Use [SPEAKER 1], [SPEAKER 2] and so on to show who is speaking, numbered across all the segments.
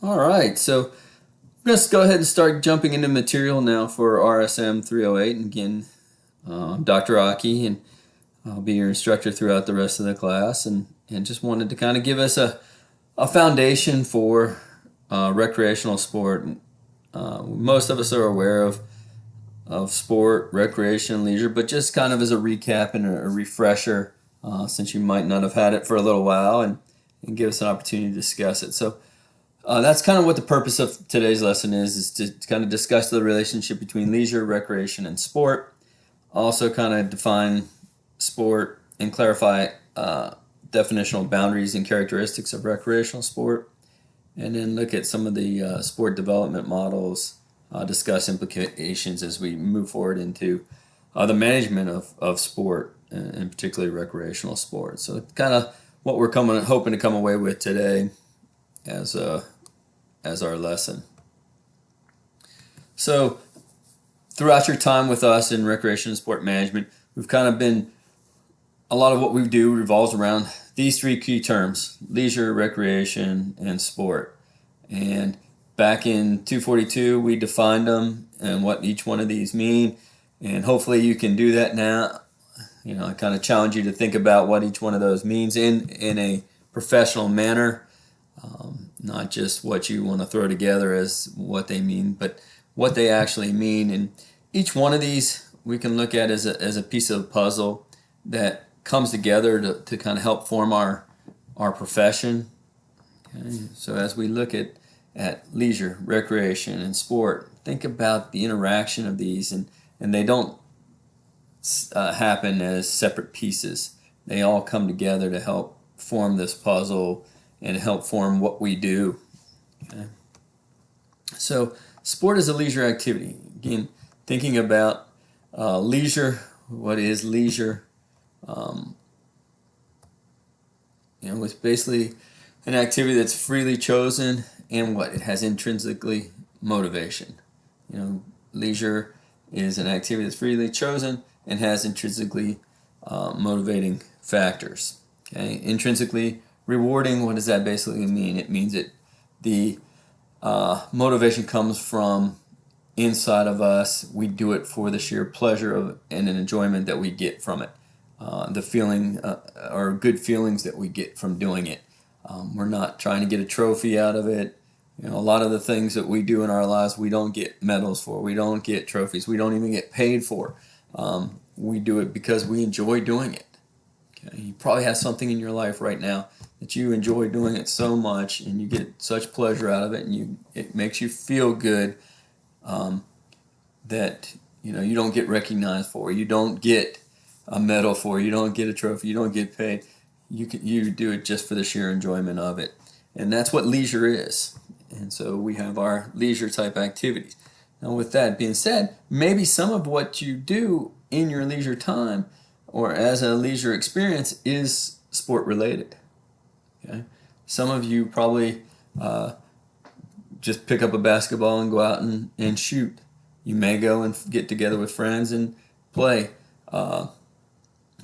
[SPEAKER 1] All right, so let's go ahead and start jumping into material now for RSM 308. And again, I'm Dr. Aki, and I'll be your instructor throughout the rest of the class. And just wanted to kind of give us a foundation for recreational sport. Most of us are aware of sport, recreation, leisure, but just kind of as a recap and a refresher, since you might not have had it for a little while, and give us an opportunity to discuss it. So that's kind of what the purpose of today's lesson is to kind of discuss the relationship between leisure, recreation, and sport. Also kind of define sport and clarify definitional boundaries and characteristics of recreational sport. And then look at some of the sport development models, discuss implications as we move forward into the management of sport, and particularly recreational sport. So kind of what we're hoping to come away with today as our lesson. So throughout your time with us in recreation and sport management, we've kind of been, a lot of what we do revolves around these three key terms: leisure, recreation, and sport. And back in 242, we defined them and what each one of these mean. And hopefully you can do that now. You know, I kind of challenge you to think about what each one of those means in a professional manner. Not just what you want to throw together as what they mean, but what they actually mean. And each one of these we can look at as a piece of puzzle that comes together to kind of help form our profession. Okay? So as we look at leisure, recreation, and sport, think about the interaction of these, and they don't happen as separate pieces. They all come together to help form this puzzle and help form what we do. Okay? So sport is a leisure activity. Again, thinking about leisure, what is leisure? It's basically an activity that's freely chosen, and what it has intrinsically motivation. Leisure is an activity that's freely chosen and has intrinsically motivating factors. Okay, intrinsically rewarding. What does that basically mean? It means that the motivation comes from inside of us. We do it for the sheer pleasure of and an enjoyment that we get from it. The feeling or good feelings that we get from doing it. We're not trying to get a trophy out of it. A lot of the things that we do in our lives, we don't get medals for. We don't get trophies. We don't even get paid for. We do it because we enjoy doing it. Okay? You probably have something in your life right now that you enjoy doing it so much, and you get such pleasure out of it, and it makes you feel good, that you don't get recognized for. You don't get a medal for. You don't get a trophy. You don't get paid. You do it just for the sheer enjoyment of it, and that's what leisure is. And so we have our leisure type activities. Now, with that being said, maybe some of what you do in your leisure time or as a leisure experience is sport related. Okay? Some of you probably just pick up a basketball and go out and shoot. You may go and get together with friends and play 5-on-5,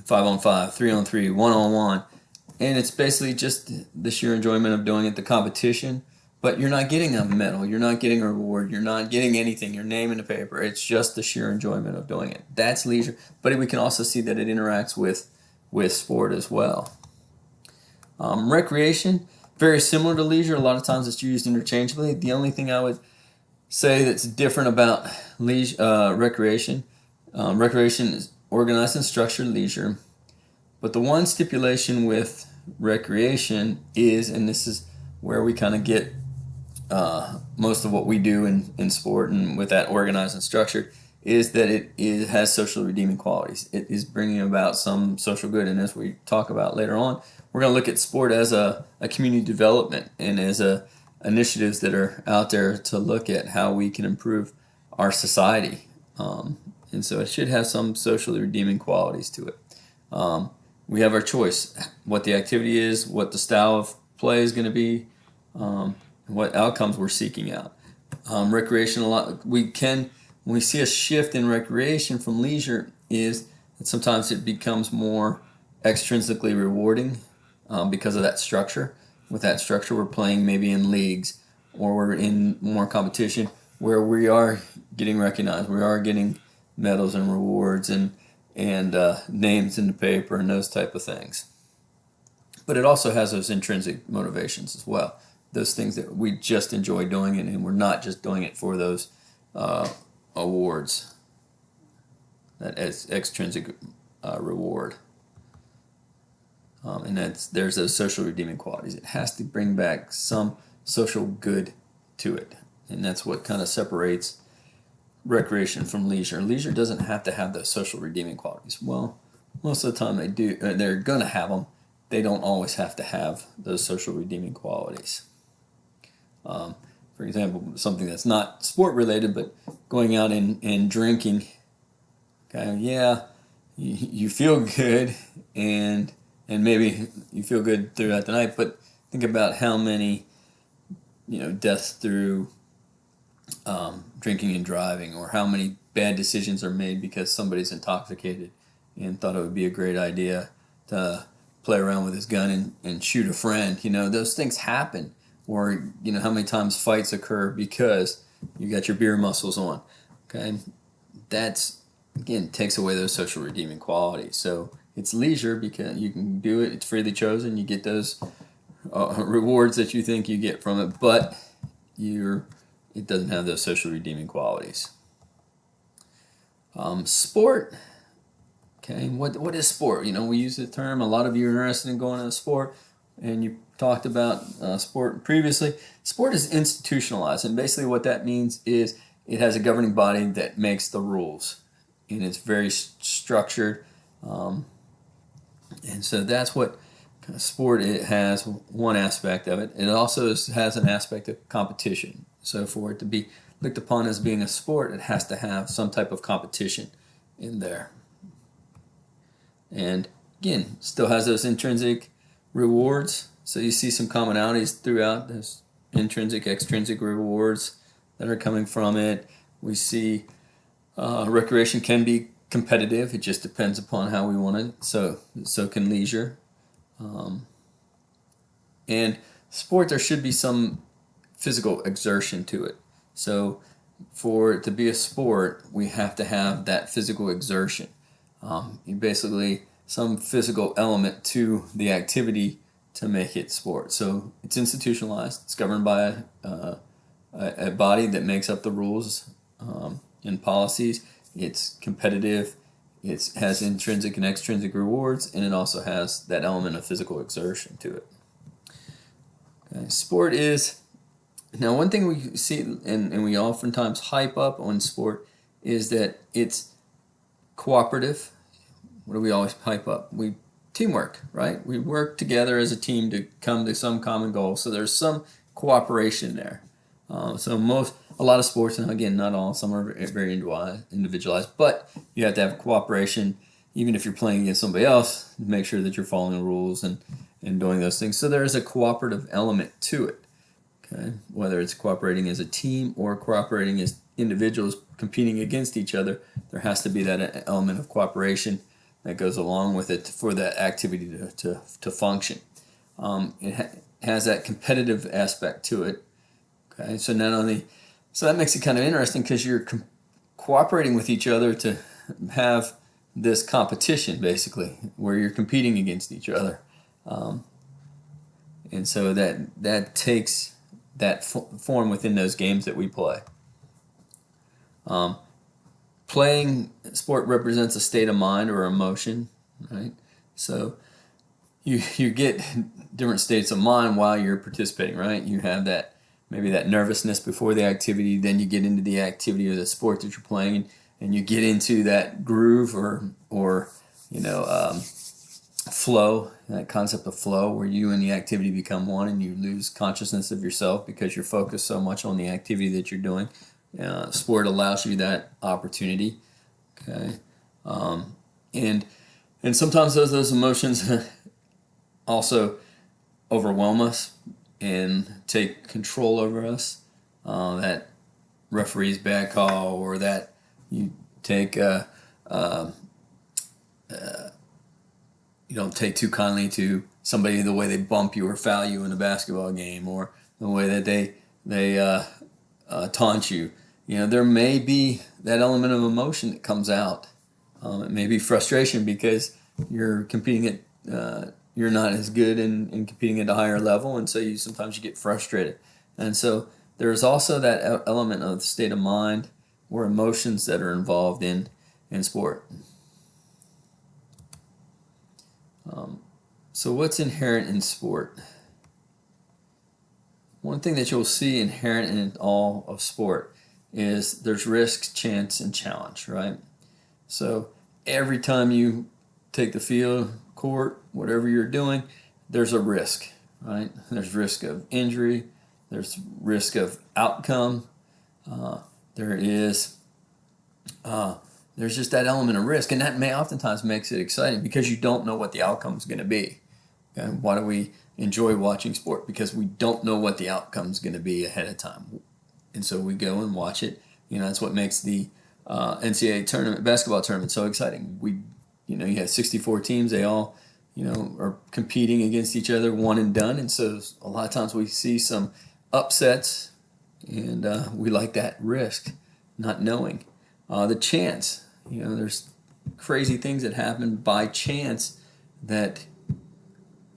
[SPEAKER 1] 3-on-3, 1-on-1. And it's basically just the sheer enjoyment of doing it, the competition. But you're not getting a medal, you're not getting a reward, you're not getting anything, your name in the paper. It's just the sheer enjoyment of doing it. That's leisure. But we can also see that it interacts with sport as well. Recreation, very similar to leisure. A lot of times it's used interchangeably. The only thing I would say that's different about recreation, recreation is organized and structured leisure. But the one stipulation with recreation is, and this is where we kind of get most of what we do in sport and with that organized and structured, is that it has social redeeming qualities. It is bringing about some social good. And as we talk about later on, we're going to look at sport as a community development and as initiatives that are out there to look at how we can improve our society. And so it should have some socially redeeming qualities to it. We have our choice, what the activity is, what the style of play is going to be, what outcomes we're seeking out. Recreation, when we see a shift in recreation from leisure, is that sometimes it becomes more extrinsically rewarding because of that structure. With that structure, we're playing maybe in leagues or we're in more competition where we are getting recognized, we are getting medals and rewards and names in the paper and those type of things. But it also has those intrinsic motivations as well. Those things that we just enjoy doing it, and we're not just doing it for those awards, that extrinsic reward. And there's those social redeeming qualities. It has to bring back some social good to it. And that's what kind of separates recreation from leisure. Leisure doesn't have to have those social redeeming qualities. Well, most of the time they do. They're going to have them. They don't always have to have those social redeeming qualities. For example, something that's not sport related, but going out and drinking. Okay, yeah, you feel good, and maybe you feel good throughout the night, but think about how many deaths through drinking and driving, or how many bad decisions are made because somebody's intoxicated and thought it would be a great idea to play around with his gun and shoot a friend. Those things happen. Or how many times fights occur because you got your beer muscles on. Okay, that's again takes away those social redeeming qualities. So it's leisure because you can do it. It's freely chosen. You get those rewards that you think you get from it, but it doesn't have those social redeeming qualities. Sport. Okay, what is sport? We use the term. A lot of you are interested in going to a sport, and you talked about sport previously. Sport is institutionalized, and basically what that means is it has a governing body that makes the rules, and it's very structured. And so that's what sport, it has one aspect of it. It also has an aspect of competition. So for it to be looked upon as being a sport, it has to have some type of competition in there. And again, still has those intrinsic rewards. So you see some commonalities throughout. There's intrinsic, extrinsic rewards that are coming from it. We see recreation can be competitive. It just depends upon how we want it. So can leisure. And sport, there should be some physical exertion to it. So for it to be a sport, we have to have that physical exertion. You basically some physical element to the activity to make it sport. So it's institutionalized. It's governed by a body that makes up the rules and policies. It's competitive. It has intrinsic and extrinsic rewards, and it also has that element of physical exertion to it. Okay. Sport is, now one thing we see and we oftentimes hype up on sport is that it's cooperative. What do we always hype up? Teamwork, right? We work together as a team to come to some common goal. So there's some cooperation there. A lot of sports, and again, not all, some are very individualized, but you have to have cooperation, even if you're playing against somebody else, to make sure that you're following the rules and doing those things. So there's a cooperative element to it. Okay, whether it's cooperating as a team or cooperating as individuals competing against each other, there has to be that element of cooperation that goes along with it for that activity to function. It has that competitive aspect to it. Okay, so that makes it kind of interesting because you're cooperating with each other to have this competition, basically, where you're competing against each other, and so that takes that form within those games that we play. Playing sport represents a state of mind or emotion, right? So you get different states of mind while you're participating, right? You have maybe that nervousness before the activity, then you get into the activity or the sport that you're playing, and you get into that groove or flow, that concept of flow, where you and the activity become one, and you lose consciousness of yourself because you're focused so much on the activity that you're doing. Sport allows you that opportunity. Okay, and sometimes those emotions also overwhelm us and take control over us. That referee's bad call, or that you take you don't take too kindly to somebody, the way they bump you or foul you in a basketball game, or the way that they taunt you. There may be that element of emotion that comes out. It may be frustration because you're competing at you're not as good in competing at a higher level, and so sometimes you get frustrated. And so there's also that element of state of mind or emotions that are involved in sport. So what's inherent in sport? One thing that you'll see inherent in all of sport is there's risk, chance, and challenge, right? So every time you take the field, court, whatever you're doing, there's a risk, right? There's risk of injury, there's risk of outcome, there's just that element of risk, and that may oftentimes makes it exciting because you don't know what the outcome is going to be. Okay? Why do we enjoy watching sport? Because we don't know what the outcome is going to be ahead of time, and so we go and watch it. That's what makes the NCAA tournament, basketball tournament, so exciting. You have 64 teams. They all, are competing against each other, one and done. And so a lot of times we see some upsets, and we like that risk, not knowing. The chance, there's crazy things that happen by chance that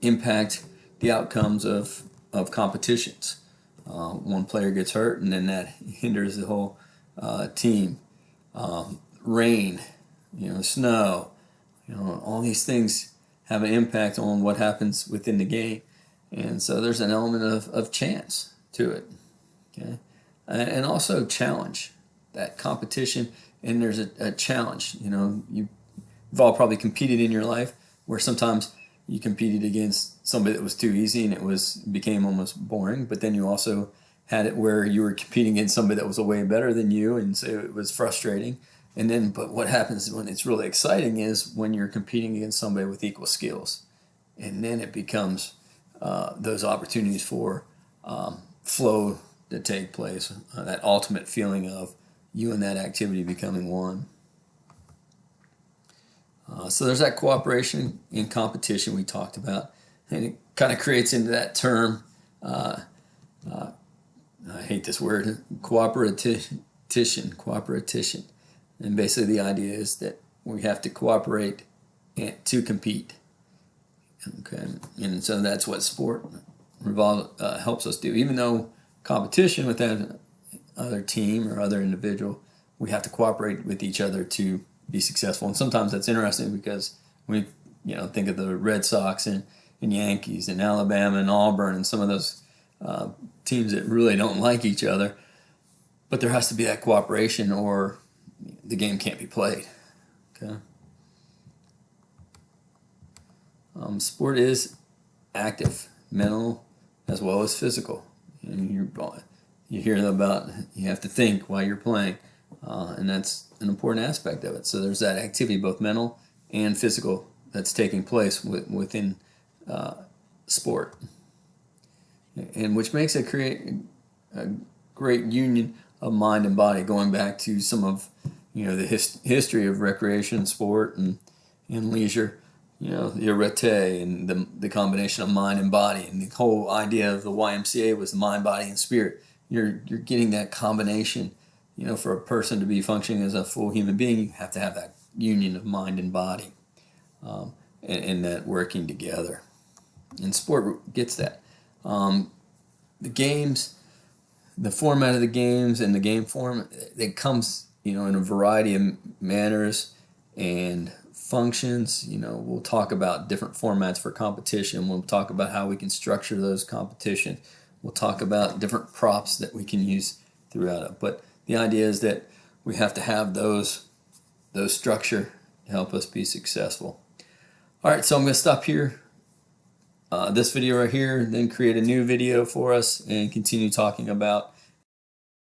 [SPEAKER 1] impact the outcomes of competitions. One player gets hurt, and then that hinders the whole team. Rain, snow, all these things have an impact on what happens within the game. And so there's an element of chance to it. Okay? And also challenge, that competition, and there's a challenge. You've all probably competed in your life where sometimes you competed against somebody that was too easy and it became almost boring, but then you also had it where you were competing against somebody that was way better than you, and so it was frustrating. But what happens when it's really exciting is when you're competing against somebody with equal skills, and then it becomes those opportunities for flow to take place, that ultimate feeling of you and that activity becoming one. So there's that cooperation in competition we talked about, and it kind of creates into that term, I hate this word, cooperation. And basically the idea is that we have to cooperate to compete. Okay, and so that's what sport helps us do. Even though competition with that other team or other individual, we have to cooperate with each other to be successful. And sometimes that's interesting because we think of the Red Sox and Yankees and Alabama and Auburn and some of those teams that really don't like each other, but there has to be that cooperation or the game can't be played. Okay. Sport is active, mental as well as physical. You hear about you have to think while you're playing, and that's an important aspect of it. So there's that activity, both mental and physical, that's taking place within sport, and which makes it create a great union of mind and body, going back to some of the history of recreation, sport, and leisure. The arete and the combination of mind and body, and the whole idea of the YMCA was the mind, body, and spirit. You're getting that combination. For a person to be functioning as a full human being, you have to have that union of mind and body, and that working together. And sport gets that. The games, the format of the games, and the game form, it comes in a variety of manners and functions. We'll talk about different formats for competition. We'll talk about how we can structure those competitions. We'll talk about different props that we can use throughout it. But the idea is that we have to have those structure to help us be successful. All right, so I'm going to stop here. This video right here, then create a new video for us and continue talking about